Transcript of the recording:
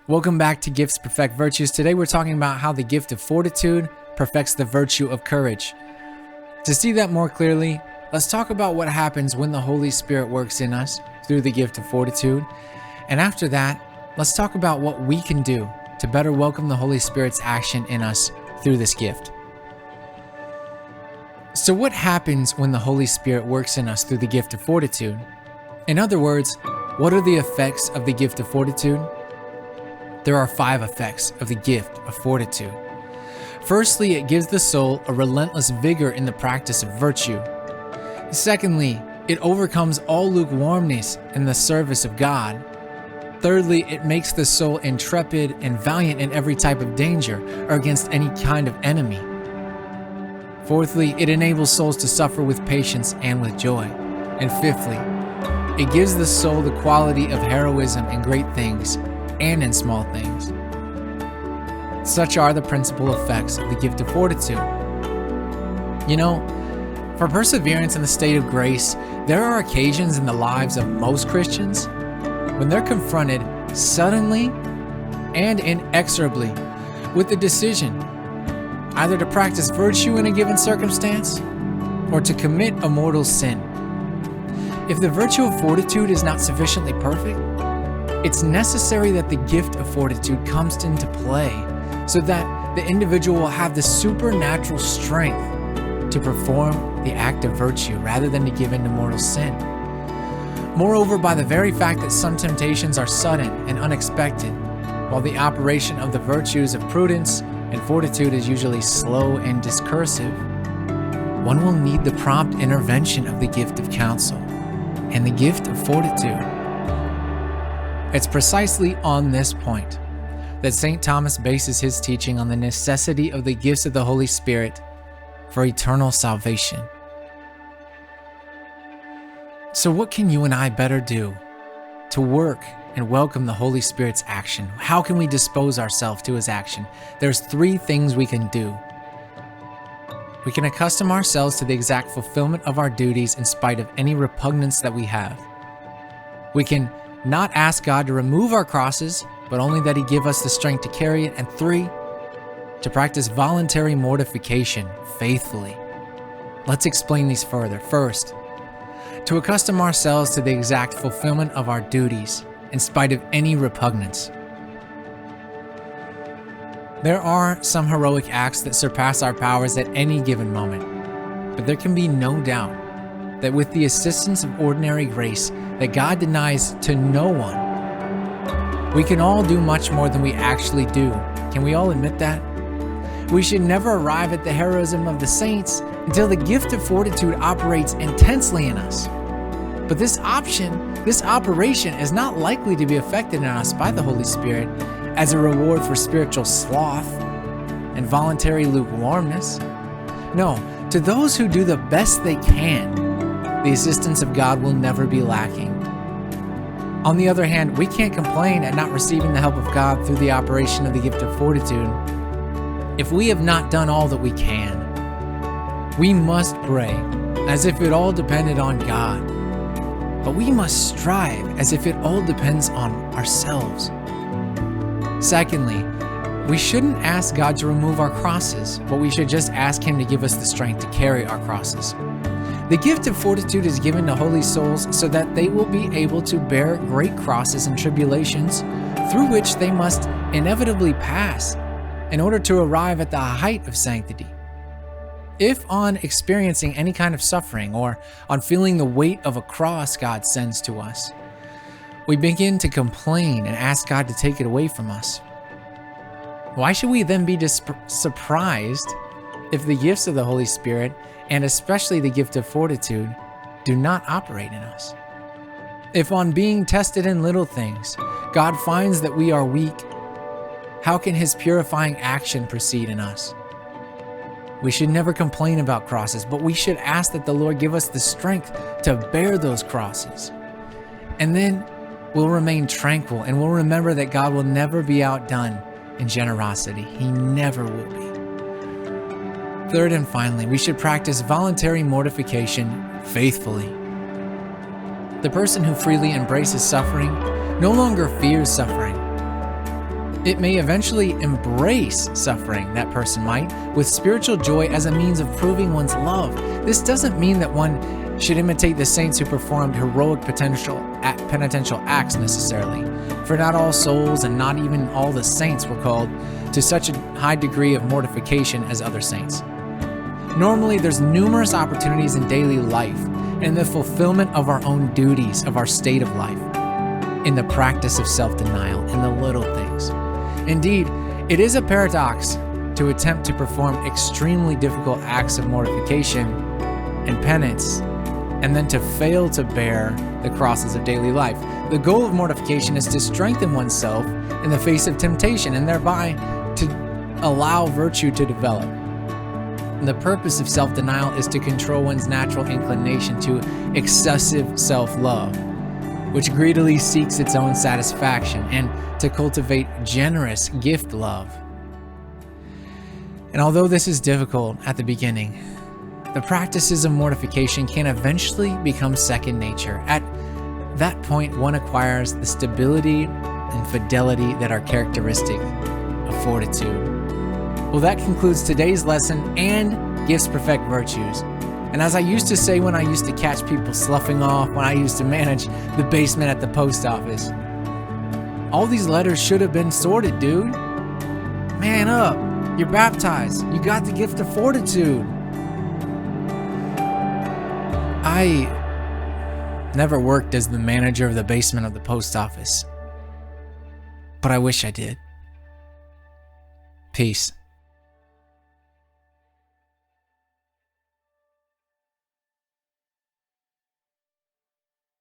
Welcome back to Gifts Perfect Virtues. Today we're talking about how the gift of fortitude perfects the virtue of courage. To see that more clearly, let's talk about what happens when the Holy Spirit works in us through the gift of fortitude. And after that, let's talk about what we can do to better welcome the Holy Spirit's action in us through this gift. So what happens when the Holy Spirit works in us through the gift of fortitude? In other words, what are the effects of the gift of fortitude? There are 5 effects of the gift of fortitude. Firstly, it gives the soul a relentless vigor in the practice of virtue. Secondly, it overcomes all lukewarmness in the service of God. Thirdly, it makes the soul intrepid and valiant in every type of danger or against any kind of enemy. Fourthly, it enables souls to suffer with patience and with joy. And fifthly, it gives the soul the quality of heroism in great things and in small things. Such are the principal effects of the gift of fortitude. You know, for perseverance in the state of grace, there are occasions in the lives of most Christians when they're confronted suddenly and inexorably with the decision either to practice virtue in a given circumstance or to commit a mortal sin. If the virtue of fortitude is not sufficiently perfect, it's necessary that the gift of fortitude comes into play so that the individual will have the supernatural strength to perform the act of virtue rather than to give in to mortal sin. Moreover, by the very fact that some temptations are sudden and unexpected, while the operation of the virtues of prudence and fortitude is usually slow and discursive, one will need the prompt intervention of the gift of counsel and the gift of fortitude. It's precisely on this point that St. Thomas bases his teaching on the necessity of the gifts of the Holy Spirit for eternal salvation. So what can you and I better do to work and welcome the Holy Spirit's action? How can we dispose ourselves to his action? There's 3 things we can do. We can accustom ourselves to the exact fulfillment of our duties in spite of any repugnance that we have. We can not ask God to remove our crosses, but only that he give us the strength to carry it. And 3, to practice voluntary mortification faithfully. Let's explain these further. First, to accustom ourselves to the exact fulfillment of our duties in spite of any repugnance. There are some heroic acts that surpass our powers at any given moment, but there can be no doubt that with the assistance of ordinary grace that God denies to no one, we can all do much more than we actually do. Can we all admit that? We should never arrive at the heroism of the saints until the gift of fortitude operates intensely in us. But this operation is not likely to be effected in us by the Holy Spirit as a reward for spiritual sloth and voluntary lukewarmness. No, to those who do the best they can, the assistance of God will never be lacking. On the other hand, we can't complain at not receiving the help of God through the operation of the gift of fortitude if we have not done all that we can. We must pray as if it all depended on God, but we must strive as if it all depends on ourselves. Secondly, we shouldn't ask God to remove our crosses, but we should just ask him to give us the strength to carry our crosses. The gift of fortitude is given to holy souls so that they will be able to bear great crosses and tribulations through which they must inevitably pass in order to arrive at the height of sanctity. If on experiencing any kind of suffering or on feeling the weight of a cross God sends to us, we begin to complain and ask God to take it away from us, why should we then be surprised if the gifts of the Holy Spirit, and especially the gift of fortitude, do not operate in us? If on being tested in little things, God finds that we are weak, how can his purifying action proceed in us? We should never complain about crosses, but we should ask that the Lord give us the strength to bear those crosses. And then we'll remain tranquil and we'll remember that God will never be outdone in generosity. He never will be. Third and finally, we should practice voluntary mortification faithfully. The person who freely embraces suffering no longer fears suffering, It may eventually embrace suffering, that person might, with spiritual joy as a means of proving one's love. This doesn't mean that one should imitate the saints who performed heroic penitential acts necessarily, for not all souls and not even all the saints were called to such a high degree of mortification as other saints. Normally, there's numerous opportunities in daily life and the fulfillment of our own duties, of our state of life, in the practice of self-denial, in the little things. Indeed, it is a paradox to attempt to perform extremely difficult acts of mortification and penance, and then to fail to bear the crosses of daily life. The goal of mortification is to strengthen oneself in the face of temptation and thereby to allow virtue to develop. And the purpose of self-denial is to control one's natural inclination to excessive self-love, which greedily seeks its own satisfaction, and to cultivate generous gift love. And although this is difficult at the beginning, the practices of mortification can eventually become second nature. At that point, one acquires the stability and fidelity that are characteristic of fortitude. Well, that concludes today's lesson and Gifts Perfect Virtues. And as I used to say when I used to catch people sloughing off, when I used to manage the basement at the post office, all these letters should have been sorted, dude. Man up. You're baptized. You got the gift of fortitude. I never worked as the manager of the basement of the post office, but I wish I did. Peace.